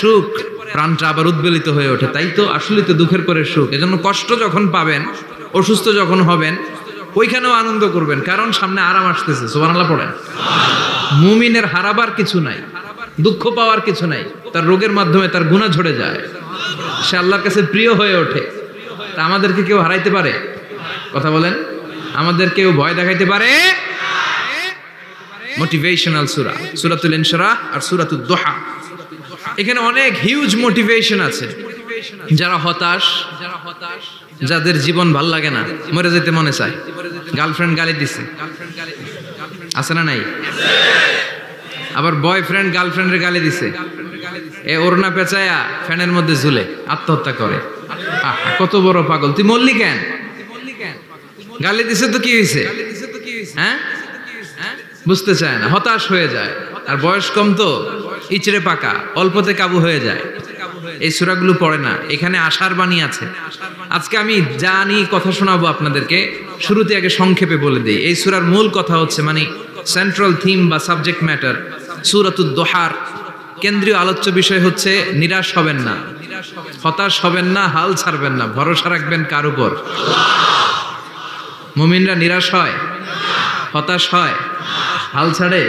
সুখ, প্রাণটা আবার উদ্বেলিত হয়ে ওঠে। তাই তো আসলে তো দুঃখের পরে সুখ। এজন্য কষ্ট যখন পাবেন, অসুস্থ যখন হবেন, ওইখানেও আনন্দ করবেন, কারণ সামনে আরাম আসতেছে। সুবহানাল্লাহ পড়েন। মুমিনের হারাবার কিছু নাই, দুঃখ পাওয়ার কিছু নাই। তার রোগের মাধ্যমে তার গুনাহ ঝরে যায়, সে আল্লাহর কাছে প্রিয় হয়ে ওঠে। তা আমাদেরকে কেউ হারাইতে পারে? কথা বলেন, আমাদের কেউ ভয় দেখাইতে পারে? মোটিভেশনাল সূরা, সূরাতুল ইনশিরাহ আর সূরাতুদ দুহা। এখানে অনেক হিউজ মোটিভেশন আছে। যারা হতাশ, যাদের জীবন ভাল লাগে না, মরে যেতে মনে চায়, গার্লফ্রেন্ড গালি দিছে, আছে না নাই? আবার বয়ফ্রেন্ড গার্লফ্রেন্ডের গালি দিছে, এ ওড়না পেঁচায়া ফ্যানের মধ্যে ঝুলে আত্মহত্যা করে। কত বড় পাগল! তুই মরলি কেন? গালি দিছে তো কি হয়েছে? হ্যাঁ, বুঝতে চায় না, হতাশ হয়ে যায়। আর বয়স কম তো, ইচড়ে পাকা, অল্পতে কাবু হয়ে যায়। এই সূরাগুলো পড়ে না। এখানে আশার বাণী আছে। আজকে আমি জানি কথা শোনাবো আপনাদেরকে, শুরুতে আগে সংক্ষেপে বলে দিই। এই সূরার মূল কথা হচ্ছে, মানে সেন্ট্রাল থিম বা সাবজেক্ট ম্যাটার সূরাতুদ দুহার কেন্দ্রীয় আলোচ্য বিষয় হচ্ছে নিরাশ হবেন না, হতাশ হবেন না, হাল ছাড়বেন না, ভরসা রাখবেন কার উপর? মুমিনরা নিরাশ হয়, হতাশ হয়, হাল ছাড়ে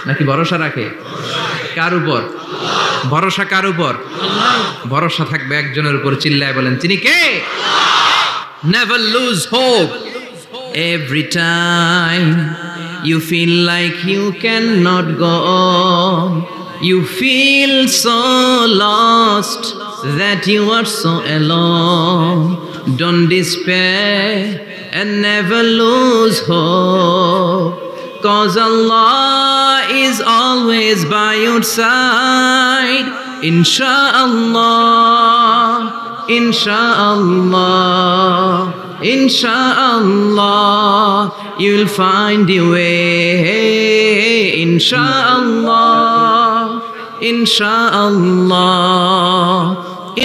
নাকি ভরসা রাখে? কার উপর ভরসা? কার উপর ভরসা থাকবে? একজনের উপর। চিল্লায় বলেন, তিনি কে? Never lose hope. Every time you feel like you cannot go on, you feel so lost that you are so alone. Don't despair and never lose hope, 'cause Allah is always by your side. Insha'Allah, Insha'Allah, Insha'Allah, you'll find your way. Insha'Allah, Insha'Allah,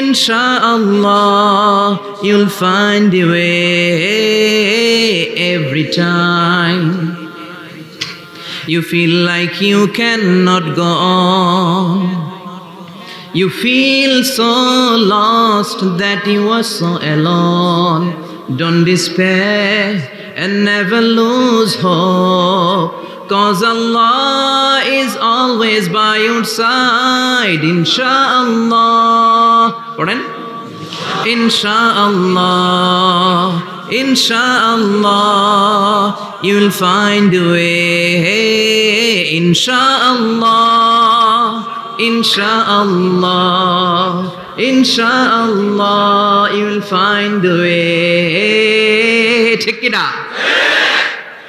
Insha'Allah, you'll find your way. Every time you feel like you cannot go on, you feel so lost that you are so alone. Don't despair and never lose hope, 'cause Allah is always by your side. Insha'Allah, পড়েন, Insha'Allah, Insha'Allah, you'll find a way. Insha'Allah, Insha'Allah, Insha'Allah, you'll find a way. ঠিক কি না?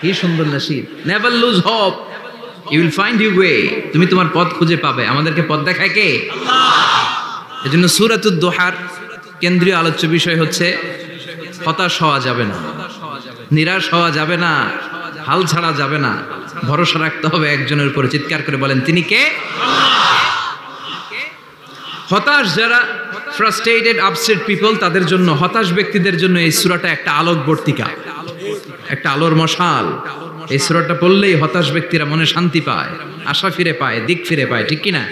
কি সুন্দর nasheed! Never lose hope, you will find your way. তুমি তোমার পথ খুঁজে পাবে। আমাদেরকে পথ দেখায় কে? আল্লাহ। এজন্য সূরাতুদ দুহার কেন্দ্রীয় আলোচ্য বিষয় হচ্ছে হতাশ হওয়া যাবে না, নিরাশ হওয়া যাবে না, হাল ছাড়া যাবে না, ভরসা রাখতে হবে একজনের উপরে। চিৎকার করে বলেন, তিনি কে? হতাশ যারা, ফ্রাস্ট্রেটেড, আপসেট পিপল, তাদের জন্য, হতাশ ব্যক্তিদের জন্য এই সূরাটা একটা আলোকবর্তিকা, একটা আলোর মশাল। এই সূরাটা পড়লেই হতাশ ব্যক্তিরা মনে শান্তি পায়, আশা ফিরে পায়, দিক ফিরে পায়। ঠিক কি না?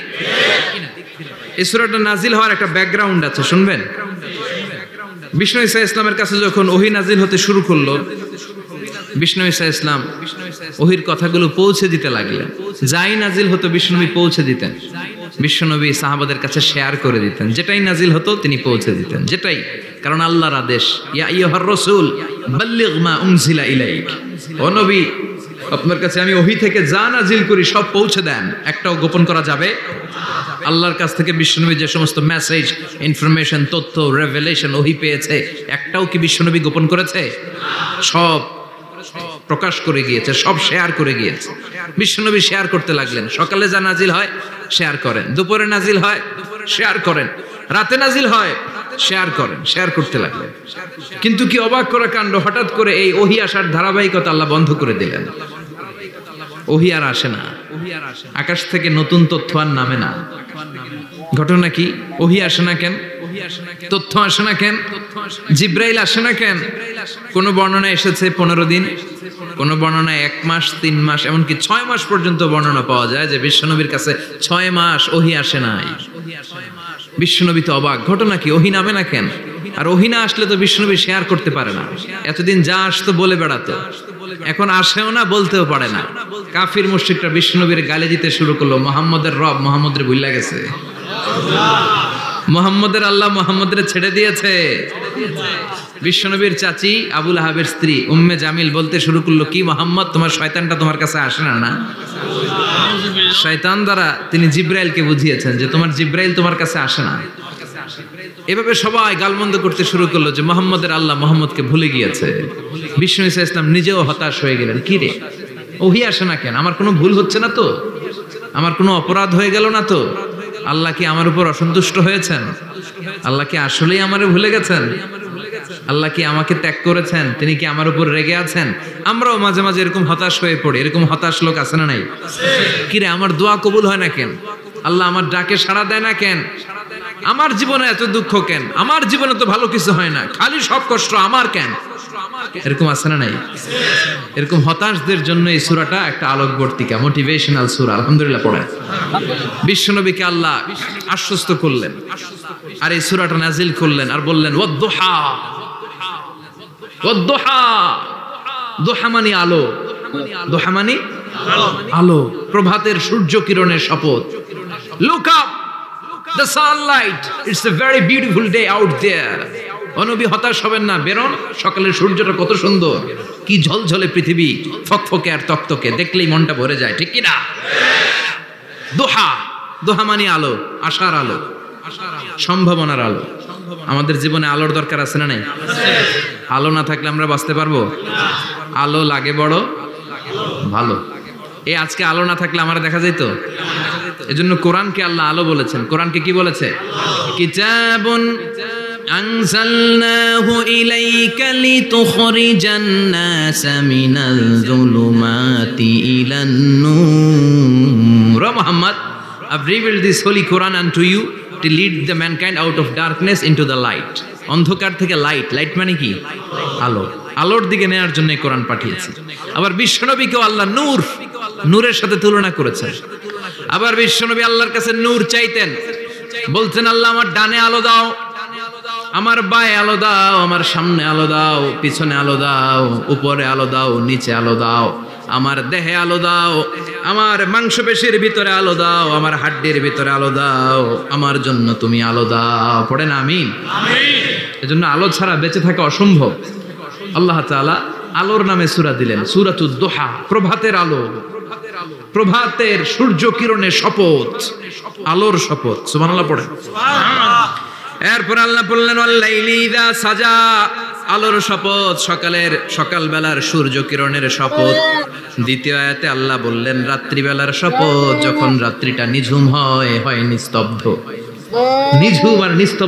এই সূরাটা নাজিল হওয়ার একটা ব্যাকগ্রাউন্ড আছে, শুনবেন। বিষ্ণু ঈসা ইসলামের কাছে যখন ওহী নাজিল হতে শুরু করলো, বিষ্ণু ঈসা ইসলাম ওহীর কথাগুলো পৌঁছে দিতে লাগলেন। যাই নাজিল হতো বিষ্ণুনবী পৌঁছে দিতেন। বিশ্বনবী সাহাবাদের কাছে শেয়ার করে দিতেন, যেটাই নাজিল হতো তিনি পৌঁছে দিতেন, যেটাই। কারণ আল্লাহর আদেশ, ইয়া আইয়ুহার রাসূল বাল্লিগ মা উনজিলা ইলাইক, ও নবী আপনার কাছে আমি ওহী থেকে যা নাজিল করি সব পৌঁছে দেন, একটাও গোপন করা যাবে। আল্লাহর কাছ থেকে বিশ্বনবী যে সমস্ত মেসেজ, ইনফরমেশন, তথ্য, রেভেলেশন ওহী পেয়েছে, একটাও কি বিশ্বনবী গোপন করেছে? সব প্রকাশ করে গিয়েছে, সব শেয়ার করে গিয়েছে। বিশ্বনবী শেয়ার করতে লাগলেন। সকালে যা নাজিল হয় শেয়ার করেন, দুপুরে নাজিল হয় শেয়ার করেন, রাতে নাজিল হয় শেয়ার করেন, শেয়ার করতে লাগলেন। কিন্তু কি অবাক করা কাণ্ড, হঠাৎ করে এই ওহী আসার ধারাবাহিকতা আল্লাহ বন্ধ করে দিলেন। ওহী আর আসে না, আকাশ থেকে নতুন তথ্য আর নামে না। ঘটনা কি? ওহী আসে না কেন? তথ্য আসে না কেন? জিব্রাইল আসে না কেন? কোন বর্ণনায় এসেছে 15 দিন, কোন বর্ণনায় 1 মাস, 3 মাস, এমনকি 6 মাস পর্যন্ত বর্ণনা পাওয়া যায় যে বিশ্বনবীর কাছে 6 মাস ওহী আসে নাই। বিশ্বনবী তো অবাক, ঘটনা কি? ওহী নামে না কেন? আর ওহী না আসলে তো বিশ্বনবী শেয়ার করতে পারে না। এতদিন যা আসতো বলে বেড়াতো, এখন আসেও না, বলতেও পারে না। কাফির মুশরিকরা বিশ্বনবীর গালি দিতে শুরু করলো, মুহাম্মদের রব মুহাম্মদের ভুইলা গেছে, মুহাম্মদের আল্লাহ মুহাম্মদের ছেড়ে দিয়েছে। বিশ্বনবীর চাচি আবু লাহাবের স্ত্রী উম্মে জামিল বলতে শুরু করলো, কি মুহাম্মদ, তোমার শয়তানটা তোমার কাছে আসে না? না, শয়তান দ্বারা তিনি জিব্রাইলকে বুঝিয়েছেন যে তোমার জিব্রাইল তোমার কাছে আসে না। এভাবে সবাই গালমন্দ করতে শুরু করলো যে মুহাম্মদের আল্লাহ মুহাম্মদকে ভুলে গিয়েছে। বিষ্ণু ঈসা ইসলাম নিজেও হতাশ হয়ে গেলেন, কি রে ওহী আসে না কেন? আমার কোনো ভুল হচ্ছে না তো? আমার কোনো অপরাধ হয়ে গেল না তো? আল্লাহ কি আমার উপর অসন্তুষ্ট হয়েছেন? আল্লাহ কি আসলেই আমারে ভুলে গেছেন? আল্লাহ কি আমাকে ত্যাগ করেছেন? তিনি কি আমার উপর রেগে আছেন? আমরাও মাঝে মাঝে এরকম হতাশ হয়ে পড়ি। এরকম হতাশ লোক আছে না নাই? কিরে আমার দোয়া কবুল হয় না কেন? আল্লাহ আমার ডাকে সাড়া দেয় না কেন? আমার জীবনে এত দুঃখ কেন? আমার জীবনে তো ভালো কিছু হয় না, খালি সব কষ্ট আমার কেন? এরকম আছে না নাই? এরকম হতাশদের জন্য এই সূরাটা একটা আলোকবর্তিকা, মোটিভেশনাল সূরা। আলহামদুলিল্লাহ পড়ে বিশ্বনবীকে আল্লাহ আশ্বস্ত করলেন, আর এই সূরাটা নাজিল করলেন, আর বললেন ওয়াদ-দুহা। ওয়াদ-দুহা, দুহা মানে আলো, দুহা মানে আলো, প্রভাতের সূর্য কিরণের শপথ। Look up, the sunlight, it's a very beautiful day out there. নবী হতাশ হবেন না, বেরোন, সকালের সূর্যটা কত সুন্দর, কি ঝলঝলে পৃথিবী, ফকফকে আর তকতকে, দেখলেই মনটা ভরে যায়, ঠিক কি না? দোহা, দোহা মানে আলো, আশার আলো, সম্ভাবনার আলো। আমাদের জীবনে আলোর দরকার আছে না নাই? আলো না থাকলে আমরা বাঁচতে পারবো? আলো লাগে বড় ভালো। এই আজকে আলো না থাকলে আমার দেখা যেত। এজন্য কোরআনকে আল্লাহ আলো বলেছেন। কোরআনকে কি বলেছে? কিতাবুন আনজালনাহু ইলাইকা লিতুখরিজান নাসা মিনাল যুলুমাতি ইলান নূর। Muhammad, I've revealed this holy Quran unto you to lead the mankind out of darkness into the light. অন্ধকার থেকে লাইট, লাইট মানে কি? আলো, আলোর দিকে নেয়ার জন্য কোরআন পাঠিয়েছি। আবার বিশ্বনবীকেও আল্লাহ নূর, নূরের সাথে তুলনা করেছেন। আবার বিশ্বনবী আল্লাহর কাছে নূর চাইতেন, বলতেন আল্লাহ আমার ডানে আলো দাও, আমার বায়ে আলো দাও, আমার সামনে আলো দাও, পিছনে আলো দাও, উপরে আলো দাও, নিচে আলো দাও, আমার দেহে আলো দাও, আমার মাংসপেশির ভিতরে আলো দাও, আমার হাড্ডির ভিতরে আলো দাও, আমার জন্য তুমি আলো দাও। পড়েন আমিন। এজন্য আলো ছাড়া বেঁচে থাকা অসম্ভব। আল্লাহ তাআলা আলোর নামে সূরা দিলেন, সূরাতুদ দুহা, প্রভাতের আলো, প্রভাতের সূর্য কিরণের শপথ, আলোর শপথ। সুবহানাল্লাহ পড়েন। এরপর আল্লাহ বললেন ওয়াল-লাইলি ইযা সাজা, আলোর শপথ, সকালবেলার সূর্য কিরণের শপথ। দ্বিতীয় আয়াতে আল্লাহ বললেন রাত্রিবেলার শপথ, যখন রাত্রিটা নিঝুম হয়, নিস্তব্ধ, নিঝুম আর নিস্তব্ধ।